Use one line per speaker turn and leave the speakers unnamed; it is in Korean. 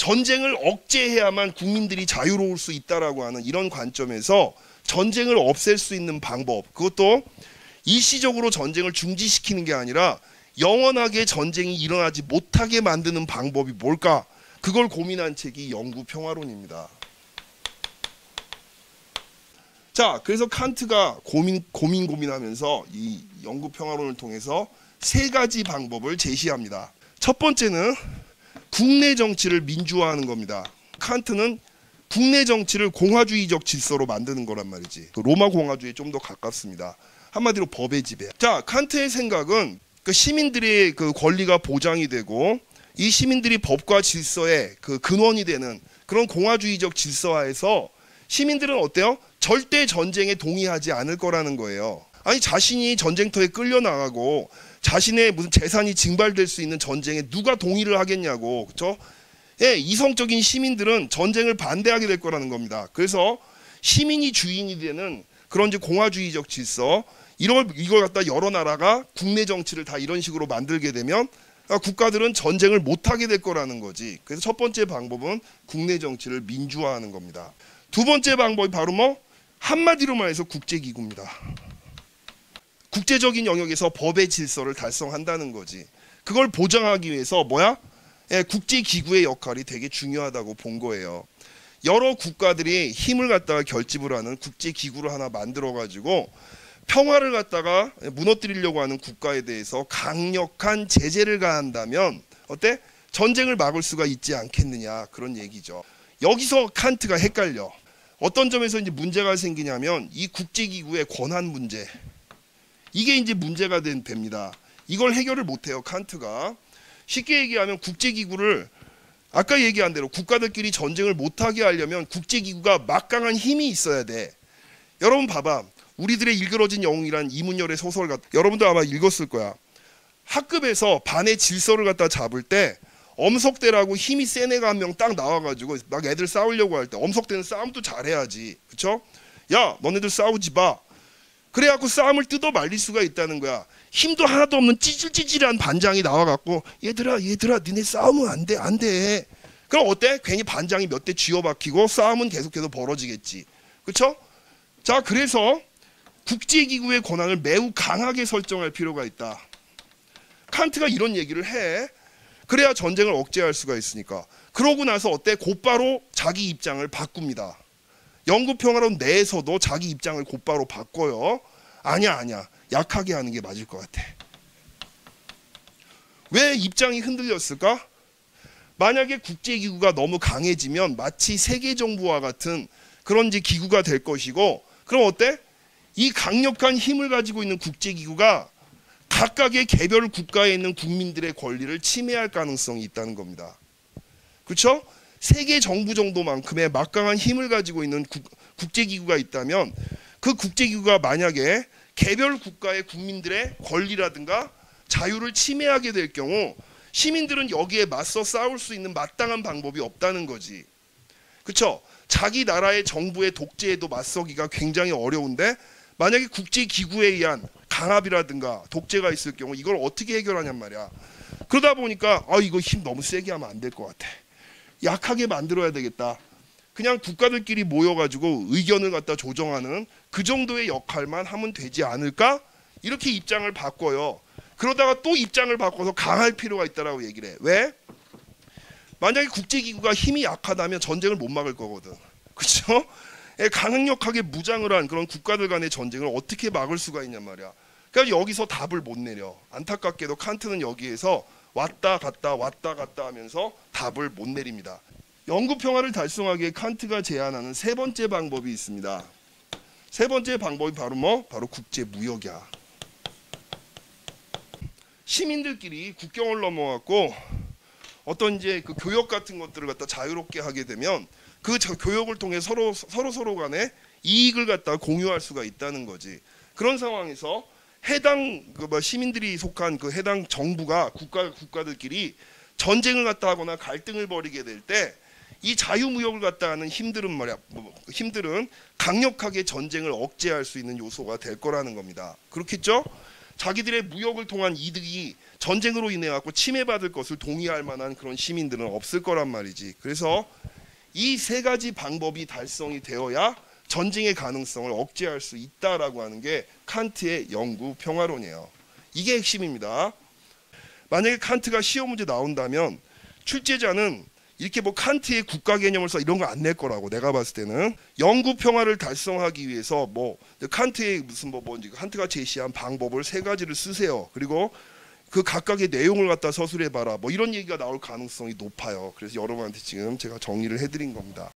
전쟁을 억제해야만 국민들이 자유로울 수 있다라고 하는 이런 관점에서 전쟁을 없앨 수 있는 방법, 그것도 일시적으로 전쟁을 중지시키는 게 아니라 영원하게 전쟁이 일어나지 못하게 만드는 방법이 뭘까? 그걸 고민한 책이 영구평화론입니다. 자, 그래서 칸트가 고민하면서 이 영구평화론을 통해서 세 가지 방법을 제시합니다. 첫 번째는 국내 정치를 민주화하는 겁니다. 칸트는 국내 정치를 공화주의적 질서로 만드는 거란 말이지. 로마 공화주의에 좀 더 가깝습니다. 한마디로 법의 지배. 자, 칸트의 생각은 그 시민들의 그 권리가 보장이 되고 이 시민들이 법과 질서의 그 근원이 되는 그런 공화주의적 질서하에서 시민들은 어때요? 절대 전쟁에 동의하지 않을 거라는 거예요. 아니, 자신이 전쟁터에 끌려나가고 자신의 무슨 재산이 증발될 수 있는 전쟁에 누가 동의를 하겠냐고. 그렇죠? 예, 이성적인 시민들은 전쟁을 반대하게 될 거라는 겁니다. 그래서 시민이 주인이 되는 그런 이제 공화주의적 질서, 이걸 갖다 여러 나라가 국내 정치를 다 이런 식으로 만들게 되면 국가들은 전쟁을 못하게 될 거라는 거지. 그래서 첫 번째 방법은 국내 정치를 민주화하는 겁니다. 두 번째 방법이 바로 뭐? 한마디로 말해서 국제기구입니다. 국제적인 영역에서 법의 질서를 달성한다는 거지. 그걸 보장하기 위해서 뭐야? 예, 국제기구의 역할이 되게 중요하다고 본 거예요. 여러 국가들이 힘을 갖다가 결집을 하는 국제기구를 하나 만들어가지고 평화를 갖다가 무너뜨리려고 하는 국가에 대해서 강력한 제재를 가한다면 어때? 전쟁을 막을 수가 있지 않겠느냐, 그런 얘기죠. 여기서 칸트가 헷갈려. 어떤 점에서 이제 문제가 생기냐면 이 국제기구의 권한 문제, 이게 이제 문제가 됩니다. 이걸 해결을 못해요, 칸트가. 쉽게 얘기하면 국제기구를 아까 얘기한 대로 국가들끼리 전쟁을 못하게 하려면 국제기구가 막강한 힘이 있어야 돼. 여러분 봐봐. 우리들의 일그러진 영웅이란 이문열의 소설 여러분도 아마 읽었을 거야. 학급에서 반의 질서를 갖다 잡을 때 엄석대라고 힘이 센 애가 한 명 딱 나와가지고 막 애들 싸우려고 할 때 엄석대는 싸움도 잘해야지. 그쵸? 야, 너네들 싸우지 마. 그래갖고 싸움을 뜯어 말릴 수가 있다는 거야. 힘도 하나도 없는 찌질찌질한 반장이 나와갖고 얘들아 니네 싸우면 안 돼. 그럼 어때? 괜히 반장이 몇 대 쥐어박히고 싸움은 계속해서 벌어지겠지. 그쵸? 자, 그래서 국제기구의 권한을 매우 강하게 설정할 필요가 있다. 칸트가 이런 얘기를 해. 그래야 전쟁을 억제할 수가 있으니까. 그러고 나서 어때? 곧바로 자기 입장을 바꿉니다. 영구평화론 내에서도 자기 입장을 곧바로 바꿔요. 아니야. 약하게 하는 게 맞을 것 같아. 왜 입장이 흔들렸을까? 만약에 국제기구가 너무 강해지면 마치 세계정부와 같은 그런 이제 기구가 될 것이고, 그럼 어때? 이 강력한 힘을 가지고 있는 국제기구가 각각의 개별 국가에 있는 국민들의 권리를 침해할 가능성이 있다는 겁니다. 그렇죠? 세계 정부 정도만큼의 막강한 힘을 가지고 있는 국제기구가 있다면 그 국제기구가 만약에 개별 국가의 국민들의 권리라든가 자유를 침해하게 될 경우 시민들은 여기에 맞서 싸울 수 있는 마땅한 방법이 없다는 거지. 그렇죠? 자기 나라의 정부의 독재에도 맞서기가 굉장히 어려운데 만약에 국제기구에 의한 강압이라든가 독재가 있을 경우 이걸 어떻게 해결하냔 말이야. 그러다 보니까 이거 힘 너무 세게 하면 안 될 것 같아. 약하게 만들어야 되겠다. 그냥 국가들끼리 모여가지고 의견을 갖다 조정하는 그 정도의 역할만 하면 되지 않을까? 이렇게 입장을 바꿔요. 그러다가 또 입장을 바꿔서 강할 필요가 있다라고 얘기를 해. 왜? 만약에 국제기구가 힘이 약하다면 전쟁을 못 막을 거거든. 그렇죠? 강력하게 무장을 한 그런 국가들 간의 전쟁을 어떻게 막을 수가 있냔 말이야. 그러니까 여기서 답을 못 내려. 안타깝게도 칸트는 여기에서 왔다 갔다 하면서 답을 못 내립니다. 영구평화를 달성하기 위해 칸트가 제안하는 세 번째 방법이 있습니다. 세 번째 방법이 바로 뭐? 바로 국제무역이야. 시민들끼리 국경을 넘어갖고 어떤 이제 그 교역 같은 것들을 갖다 자유롭게 하게 되면 그 교역을 통해 서로 간에 이익을 갖다 공유할 수가 있다는 거지. 그런 상황에서 해당 시민들이 속한 그 해당 정부가 국가들끼리 전쟁을 갖다 하거나 갈등을 벌이게 될 때 이 자유무역을 갖다 하는 힘들은 강력하게 전쟁을 억제할 수 있는 요소가 될 거라는 겁니다. 그렇겠죠? 자기들의 무역을 통한 이득이 전쟁으로 인해 갖고 침해받을 것을 동의할 만한 그런 시민들은 없을 거란 말이지. 그래서 이 세 가지 방법이 달성이 되어야 전쟁의 가능성을 억제할 수 있다라고 하는 게 칸트의 영구 평화론이에요. 이게 핵심입니다. 만약에 칸트가 시험 문제 나온다면 출제자는 이렇게 뭐 칸트의 국가 개념을 써 이런 거 안 낼 거라고 내가 봤을 때는. 영구 평화를 달성하기 위해서 뭐 칸트의 무슨 칸트가 제시한 방법을 세 가지를 쓰세요. 그리고 그 각각의 내용을 갖다 서술해 봐라. 뭐 이런 얘기가 나올 가능성이 높아요. 그래서 여러분한테 지금 제가 정리를 해드린 겁니다.